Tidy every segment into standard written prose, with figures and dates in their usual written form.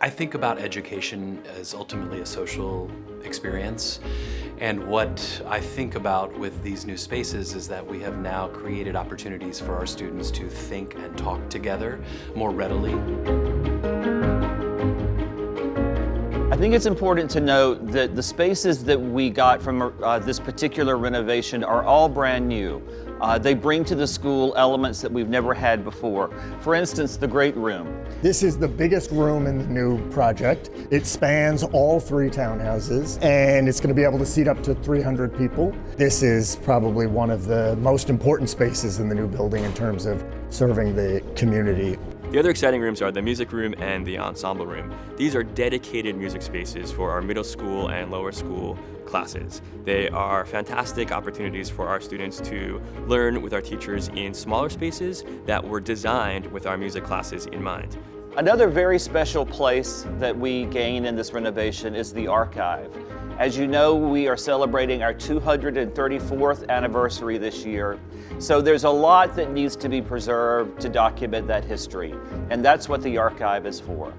I think about education as ultimately a social experience. And what I think about with these new spaces is that we have now created opportunities for our students to think and talk together more readily. I think it's important to note that the spaces that we got from this particular renovation are all brand new. They bring to the school elements that we've never had before. For instance, the great room. This is the biggest room in the new project. It spans all 3 townhouses, and it's going to be able to seat up to 300 people. This is probably one of the most important spaces in the new building in terms of serving the community. The other exciting rooms are the music room and the ensemble room. These are dedicated music spaces for our middle school and lower school classes. They are fantastic opportunities for our students to learn with our teachers in smaller spaces that were designed with our music classes in mind. Another very special place that we gain in this renovation is the archive. As you know, we are celebrating our 234th anniversary this year. So there's a lot that needs to be preserved to document that history, and that's what the archive is for.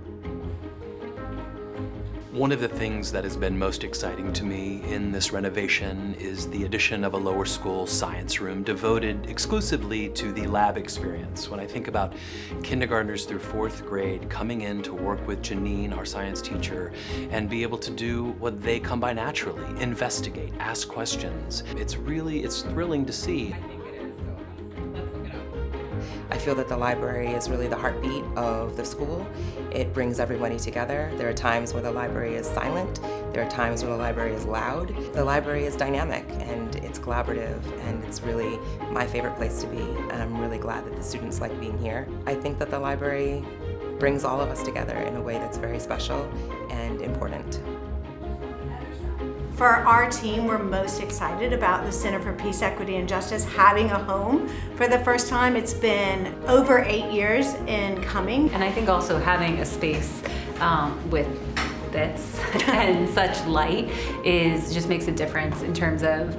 One of the things that has been most exciting to me in this renovation is the addition of a lower school science room devoted exclusively to the lab experience. When I think about kindergartners through 4th grade coming in to work with Janine, our science teacher, and be able to do what they come by naturally, investigate, ask questions. It's thrilling to see. I feel that the library is really the heartbeat of the school. It brings everybody together. There are times where the library is silent. There are times when the library is loud. The library is dynamic and it's collaborative, and it's really my favorite place to be. And I'm really glad that the students like being here. I think that the library brings all of us together in a way that's very special and important. For our team, we're most excited about the Center for Peace, Equity, and Justice having a home for the first time. It's been over 8 years in coming. And I think also having a space with this and such light just makes a difference in terms of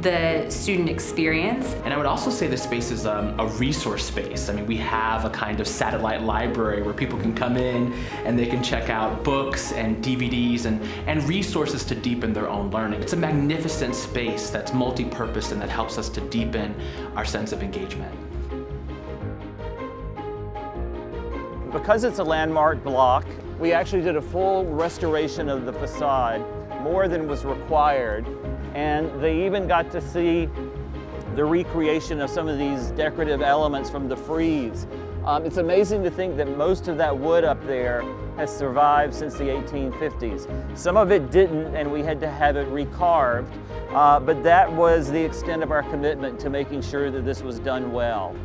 the student experience. And I would also say the space is a resource space. I mean, we have a kind of satellite library where people can come in and they can check out books and DVDs and resources to deepen their own learning. It's a magnificent space that's multi-purpose and that helps us to deepen our sense of engagement. Because it's a landmark block, we actually did a full restoration of the facade, more than was required. And they even got to see the recreation of some of these decorative elements from the frieze. It's amazing to think that most of that wood up there has survived since the 1850s. Some of it didn't, and we had to have it recarved, but that was the extent of our commitment to making sure that this was done well.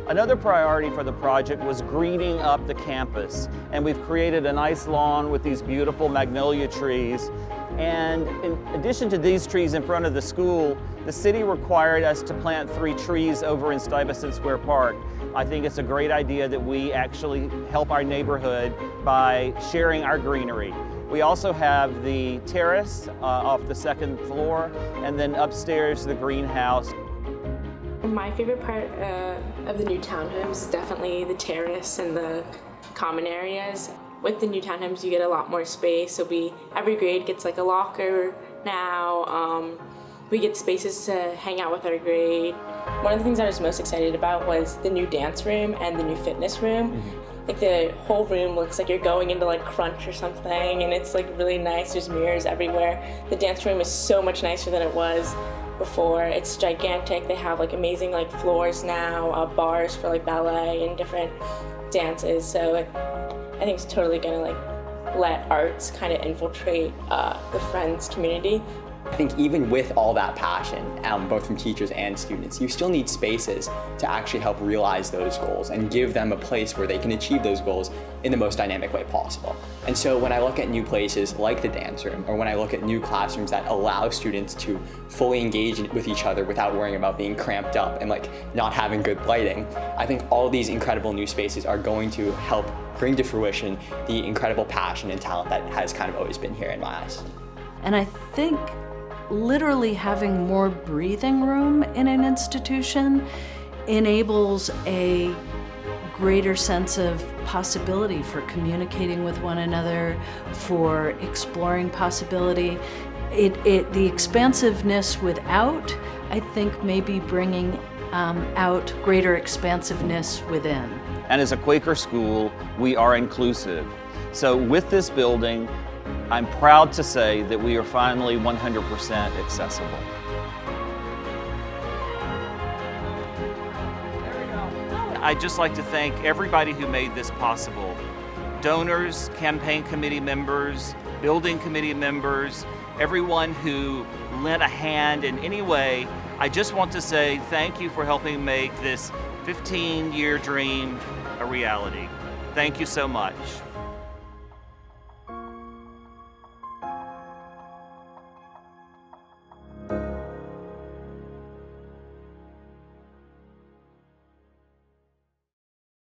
Another priority for the project was greening up the campus, and we've created a nice lawn with these beautiful magnolia trees. And in addition to these trees in front of the school, the city required us to plant 3 trees over in Stuyvesant Square Park. I think it's a great idea that we actually help our neighborhood by sharing our greenery. We also have the terrace off the 2nd floor, and then upstairs the greenhouse. My favorite part of the new townhomes is definitely the terrace and the common areas. With the new townhomes, you get a lot more space. So every grade gets like a locker now. We get spaces to hang out with our grade. One of the things I was most excited about was the new dance room and the new fitness room. Like the whole room looks like you're going into like Crunch or something, and it's like really nice. There's mirrors everywhere. The dance room is so much nicer than it was before. It's gigantic. They have like amazing like floors now, bars for like ballet and different dances. So I think it's totally gonna like let arts kind of infiltrate the Friends community. I think even with all that passion, both from teachers and students, you still need spaces to actually help realize those goals and give them a place where they can achieve those goals in the most dynamic way possible. And so when I look at new places like the dance room, or when I look at new classrooms that allow students to fully engage with each other without worrying about being cramped up and like not having good lighting, I think all these incredible new spaces are going to help bring to fruition the incredible passion and talent that has kind of always been here in my eyes. And I think literally having more breathing room in an institution enables a greater sense of possibility for communicating with one another, for exploring possibility. The expansiveness without, I think, maybe bringing out greater expansiveness within. And as a Quaker school, we are inclusive. So with this building, I'm proud to say that we are finally 100% accessible. I'd just like to thank everybody who made this possible. Donors, campaign committee members, building committee members, everyone who lent a hand in any way. I just want to say thank you for helping make this 15-year dream a reality. Thank you so much.